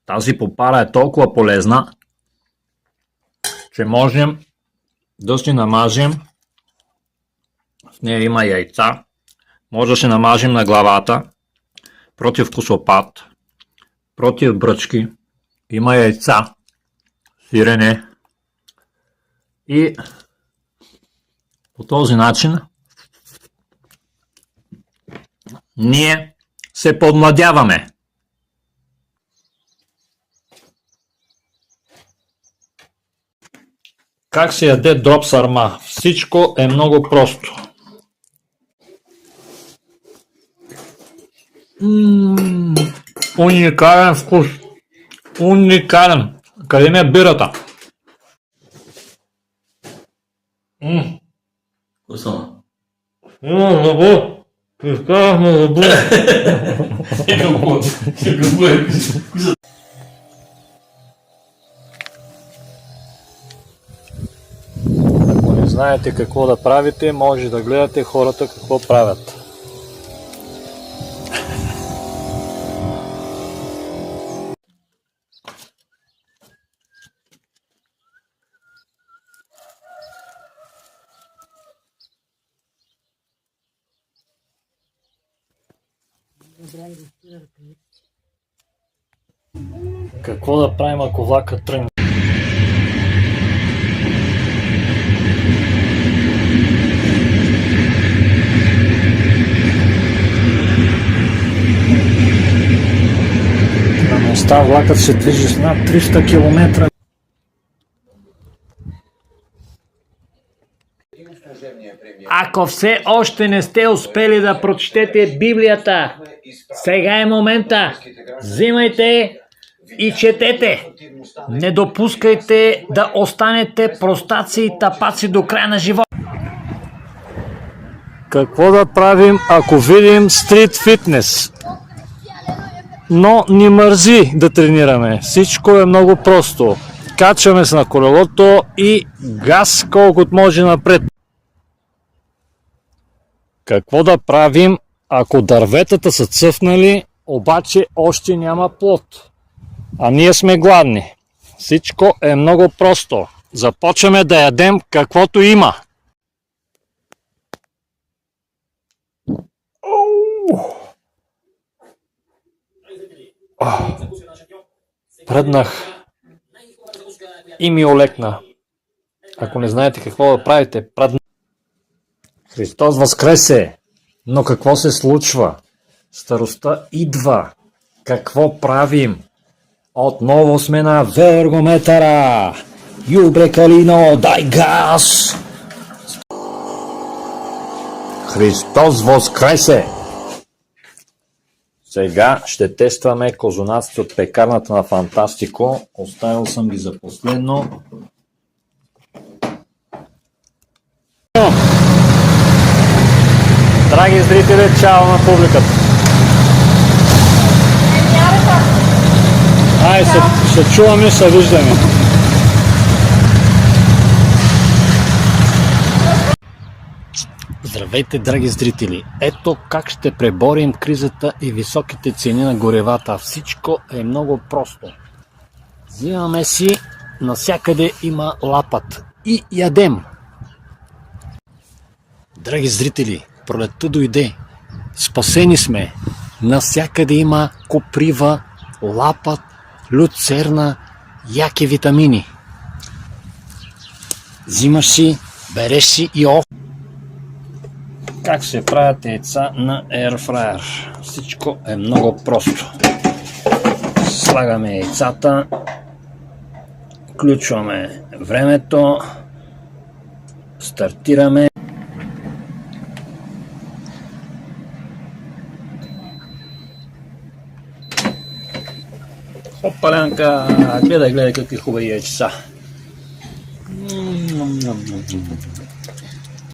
Тази попара е толкова полезна, че можем да си намажем. В нея има яйца. Може да си намажем на главата. Против косопат. Против бръчки. Има яйца. Сирене. И по този начин ние се подмладяваме. Как се яде дроб сарма? Всичко е много просто. Уникален вкус. Уникален. Къде ми е бирата? Кой са? Забу. Изкарахме забу. Какво е? Ако не знаете какво да правите, може да гледате хората какво правят. Какво да правим, ако влакът тръгне? На моста влакът се движи с над 300 км. Ако все още не сте успели да прочетете Библията, сега е момента. Взимайте и четете. Не допускайте да останете простаци и тапаци до края на живота. Какво да правим, ако видим стрит фитнес? Но ни мързи да тренираме. Всичко е много просто. Качваме се на колелото и газ колкото може напред. Какво да правим, ако дърветата са цъфнали, обаче още няма плод? А ние сме гладни. Всичко е много просто. Започваме да ядем каквото има. Пръднах и ми олекна. Ако не знаете какво да правите, пръднах. Христос възкресе! Но какво се случва? Старостта идва. Какво правим? Отново сме на вергометъра. Юбре Калино, дай газ! Христос възкресе! Сега ще тестваме козунаците от пекарната на Фантастико. Оставил съм ги за последно. Драги зрители, чао на публиката! Ай, се чуваме, се виждаме. Здравейте, драги зрители! Ето как ще преборим кризата и високите цени на горевата. Всичко е много просто. Взимаме си, навсякъде има лапат и ядем. Драги зрители, пролетта дойде. Спасени сме. Навсякъде има коприва, лапат, люцерна, яки витамини. Взимаш си, береш си и Как се правят яйца на Airfryer? Всичко е много просто. Слагаме яйцата, включваме времето, стартираме. Опалянка, гледай какви хубави яйца.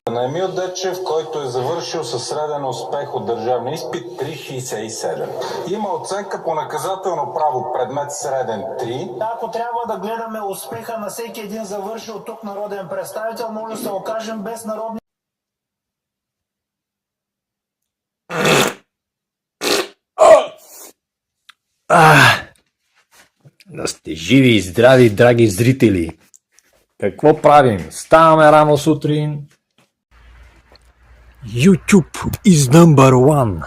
На Емил Дечев, който е завършил със среден успех от държавния изпит 3,67. Има оценка по наказателно право, предмет среден 3. Ако трябва да гледаме успеха на всеки един завършил тук народен представител, може да се окажем без народни... Да сте живи и здрави, драги зрители! Какво правим? Ставаме рано сутрин. YouTube is number one.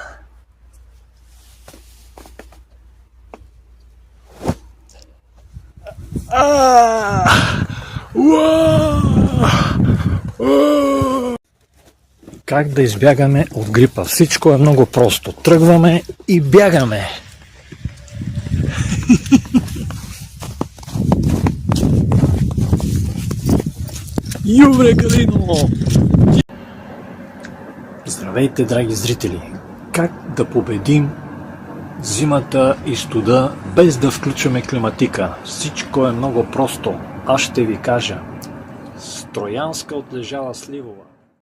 Как да избягаме от грипа? Всичко е много просто. Тръгваме и бягаме. Юбре, Калино! Здравейте, драги зрители! Как да победим зимата и студа без да включваме климатика? Всичко е много просто. Аз ще ви кажа. Троянска отлежала Сливова.